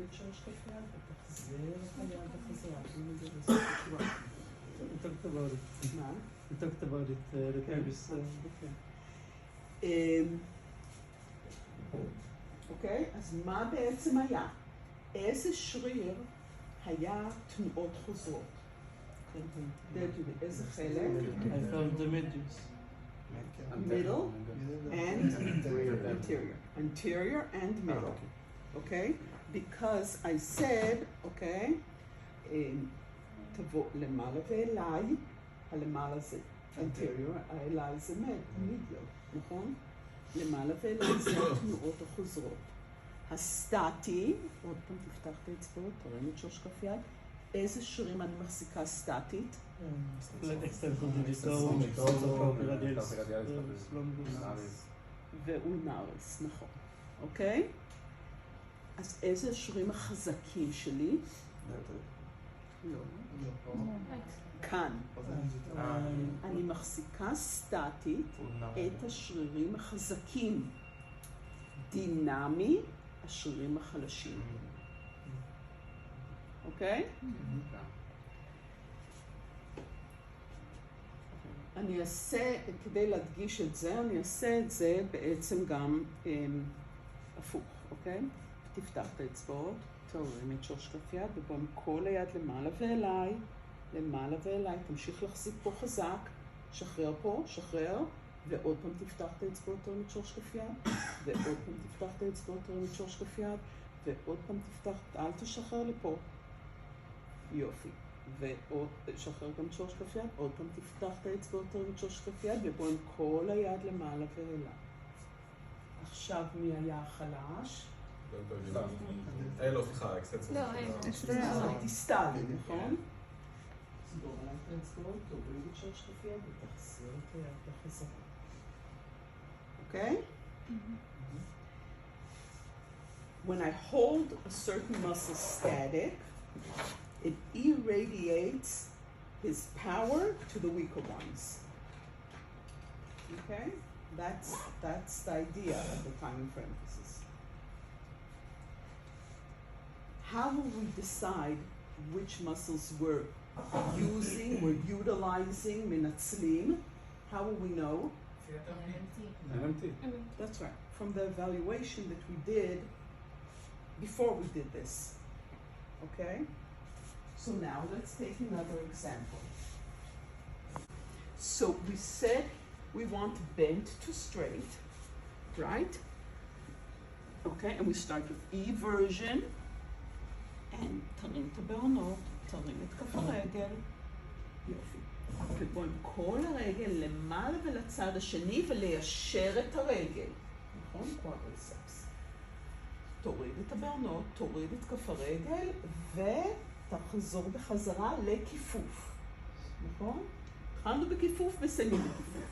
את שורש כף יד ותחזיר את היד בחזרה. We talked about it. מה? We talked about it the previous. אוקיי, אז מה בעצם היה? איזה שריר היה תנועות חוזרות? איזה חלק? I found the medius. Middle and anterior. Anterior and middle. Okay? Because I said, okay, תבוא למעלה ואליי, הלמעלה זה anterior, האליי זה medial, נכון? למעלה ואליי זה התנועות החוזרות. הסטטי, עוד פעם תפתח את האצבעות, תראה את שורש כף יד, איזה שרירים אני מחזיקה סטטית? ואולנריס, נכון. אוקיי? אז איזה השרירים החזקים שלי? לא. כאן. אני מחזיקה סטטית את השרירים החזקים. דינמי, השרירים החלשים. אוקיי? אני אעשה, כדי להדגיש את זה, אני אעשה את זה בעצם גם הפוך, אוקיי? תפתח את האצבעות, תרים את שורש כף יד, ובום כל היד למעלה ואליי, למעלה ואליי, תמשיך להחזיק פה חזק, שחרר פה, שחרר, ועוד פעם תפתח את האצבעות, תרים את שורש כף יד, ועוד פעם תפתח את האצבעות, תרים את שורש כף יד, ועוד פעם תפתח, אל תשחרר לפה. יופי. ועוד, שחרר גם שורש כף יד, עוד פעם תפתח את האצבעות, תרים את שורש כף יד, ובוא עם כל היד למעלה ואליי. עכשיו מי היה החלש? לא, סליחה, אקסטנציה. לא, דיסטלי, נכון? סגור עליי את האצבעות, תוריד את שורש כף יד ותחזיר את היד בחזרה. אוקיי? When I hold a certain muscle static, it irradiates his power to the weaker ones. Okay? That's the idea of the timing for emphasis. How will we decide which muscles we're using, we're utilizing, מנצלים? How will we know? That's right. From the evaluation that we did before we did this. Okay? So now let's take another example. So we said we want bent to straight, right? Okay, and we start with eversion and תרים את הבעונות, תרים את כף הרגל. יופי. ובוא עם כל הרגל למעלה ולצד השני וליישר את הרגל. נכון? quadriceps. תוריד את הבעונות, תוריד את כף הרגל ותחזור בחזרה לכיפוף. נכון? התחלנו בכיפוף וסיימנו בכיפוף.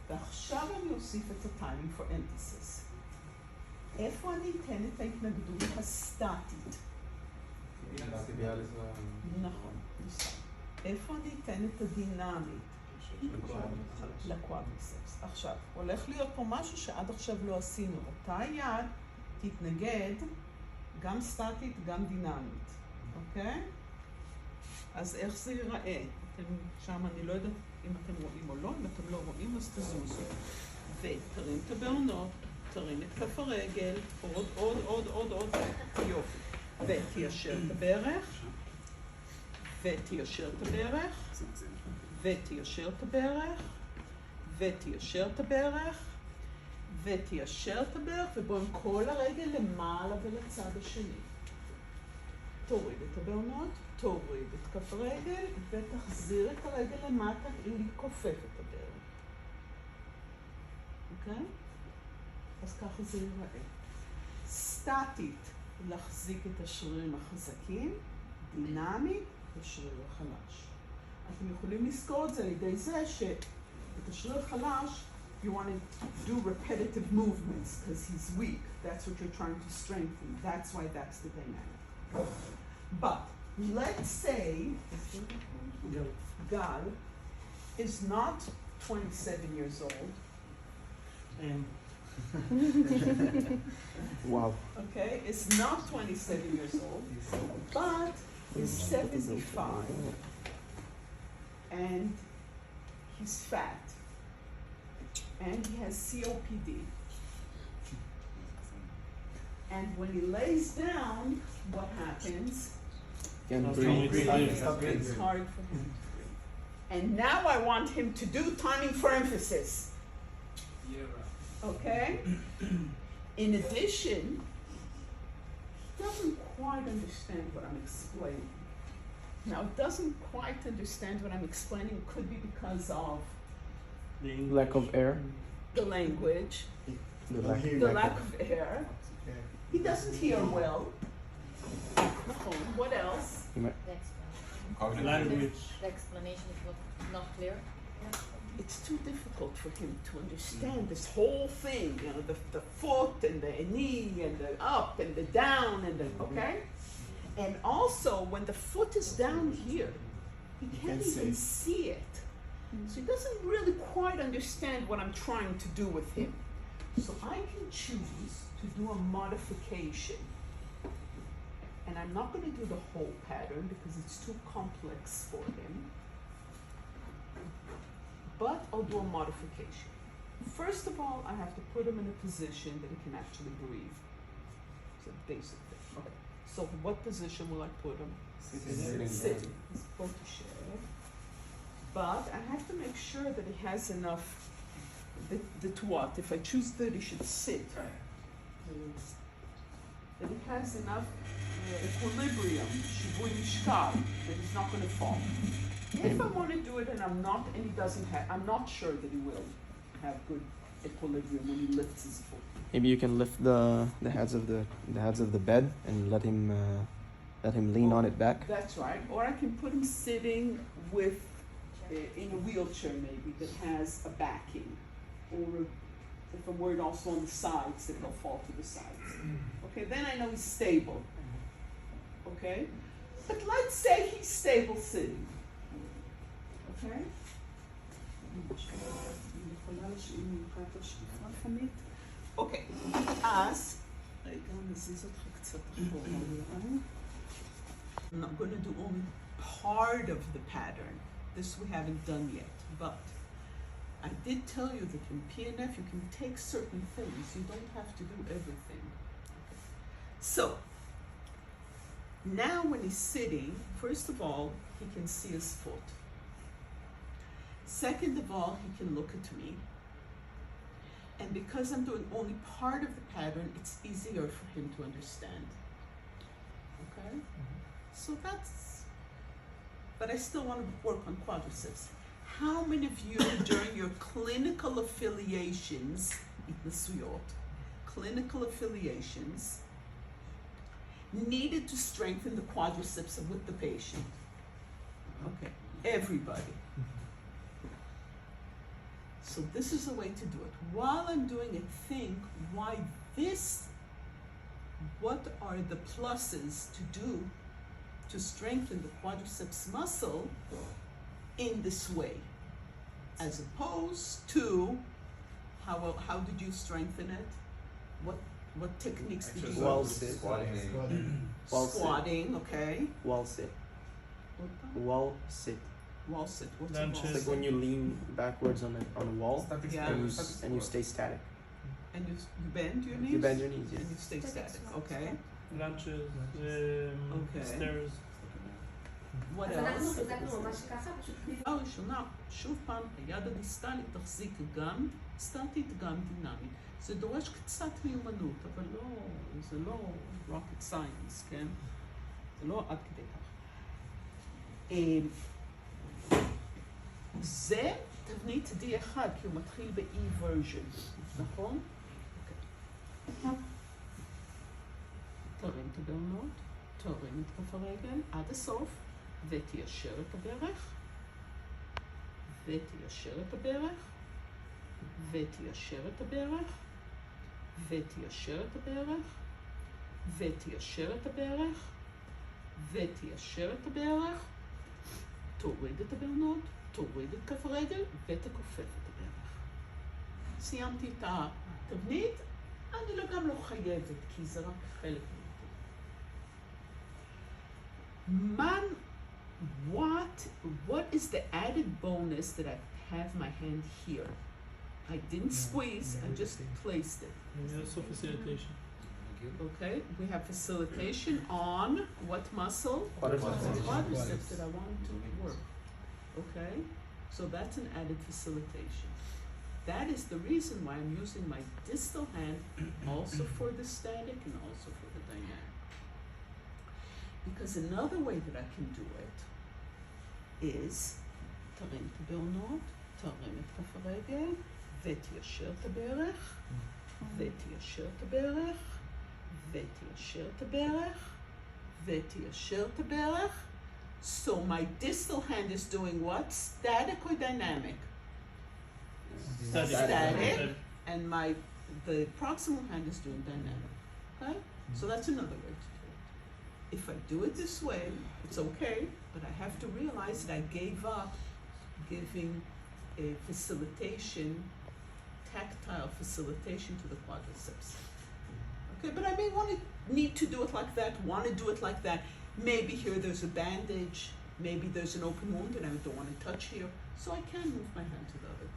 ועכשיו אני אוסיף את ה-timing for emphasis. איפה אני אתן את ההתנגדות הסטטית? נכון, איפה אני אתן את הדינמית? לקוואדריספס. עכשיו, הולך להיות פה משהו שעד עכשיו לא עשינו. אותה יד תתנגד גם סטטית, גם דינמית. אוקיי? אז איך זה ייראה? שם אני לא יודעת אם אתם רואים או לא, אם אתם לא רואים אז תזוזו. ותרים את הבעונות, תרים את כף הרגל, עוד, יופי. ותיישר את הברך, ותיישר את הברך, ותיישר את הברך, ותיישר את הברך, ותיישר את הברך, ובוא עם כל הרגל למעלה ולצד השני. תוריד את הבעונות, תוריד את כף הרגל, ותחזיר את הרגל למטה לכופף את הברך. אוקיי? אז ככה זה ייראה. סטטית, להחזיק את השרירים החזקים, דינמית, השריר החלש. אתם יכולים לזכור את זה על ידי זה שאת השריר החלש, you want to do repetitive movements because he's weak. That's what you're trying to strengthen. That's why that's the dynamic. But let's say Gal is not 27 years old. Wow. Okay, is not 27 years old, but is 75, and he's fat, and he has COPD. And when he lays down, what happens? Can Stop breathe. breathing. It's hard for him. And now I want him to do timing for emphasis. Okay? In addition, he doesn't quite understand what I'm explaining. Now, it doesn't quite understand what I'm explaining. It could be because of The English. Lack of air. the language, The lack the lack of air. He doesn't hear well. What else? He might- The explanation. Cognitive. Language. The explanation is not clear. It's too difficult for him to understand this whole thing, you know, the foot and the knee and the up and the down and the, okay? And also, when the foot is down here, he can't even see it. So he doesn't really quite understand what I'm trying to do with him. So I can choose to do a modification. And I'm not going to do the whole pattern because it's too complex for him. But I'll do a modification. First of all, I have to put him in a position that he can actually breathe. So basic thing. Okay. So what position will I put him? Sitting. Sitting. He's supposed to share. But I have to make sure that he has enough. That what? If I choose that he should sit. That he has enough equilibrium, shivui mishkal, that he's not going to fall. If I want to do it and I'm not sure that he will have good equilibrium when he lifts his foot. Maybe you can lift the heads of the bed and let him lean on it back. That's right. Or I can put him sitting with in a wheelchair maybe that has a backing, or if I'm worried also on the sides that he'll fall to the sides. Okay, then I know he's stable. Okay, but let's say he's stable sitting. Okay. Okay, אז, רגע, נזיז אותך קצת אחורה אולי. I'm not going to do only part of the pattern. This we haven't done yet, but I did tell you that in PNF you can take certain things. You don't have to do everything. So, now when he's sitting, first of all, he can see his foot. Second of all, he can look at me. And because I'm doing only part of the pattern, it's easier for him to understand. Okay? So that's, but I still want to work on quadriceps. How many of you during your clinical affiliations, clinical affiliations, needed to strengthen the quadriceps with the patient? Okay, everybody. So this is a way to do it. While I'm doing it, think why this, what are the pluses to do to strengthen the quadriceps muscle in this way, as opposed to how did you strengthen it? What techniques did you Wall use? sit. Squatting. Wall sit. Squatting, okay. Wall sit. Wall sit. Wall sit. What's a wall Lunges. It's sit? like when you lean backwards on a wall Static Yeah. squat. and Static and you squat. stay static. And you bend your knees? You bend your knees, And yeah. you stay static, okay. Lunches. Okay. Stairs. What אז אנחנו else? חיזקנו ממש ככה, פשוט פעם ראשונה, שוב פעם, היד הדיסטלית תחזיק גם סטטית, גם דינמית. זה דורש קצת מיומנות, אבל זה לא rocket science, כן? זה לא עד כדי כך. זה תבנית D1, כי הוא מתחיל ב-E version, נכון? תרים את הבעונות, תרים את כף הרגל עד הסוף, ותיישר את הברך, ותיישר את הברך, ותיישר את הברך, ותיישר את הברך, ותיישר את הברך, ותיישר את הברך, תוריד את הבעונות, תוריד את כף הרגל ותכופף את הברך. סיימתי את התבנית, אני גם לא חייבת, כי זה רק חלק מהתבנית. What is the added bonus that I have my hand here? I didn't squeeze, I just placed it. And also facilitation. Okay, we have facilitation on what muscle? Quadriceps. Quadriceps that I want to work. Okay, so that's an added facilitation. That is the reason why I'm using my distal hand also for the static and also for the dynamic. Because another way that I can do it is תרים את הבעונות, תרים את כף הרגל, ותיישר את הברך, ותיישר את הברך, ותיישר את הברך, ותיישר את הברך. So my distal hand is doing what? Static or dynamic? Static. And the proximal hand is doing dynamic. Okay? So that's another way to do it. If I do it this way, it's okay, but I have to realize that I gave up giving a facilitation, tactile facilitation to the quadriceps. Okay, but I may need to do it like that, want to do it like that. Maybe here there's a bandage, maybe there's an open wound and I don't want to touch here, so I can move my hand to the other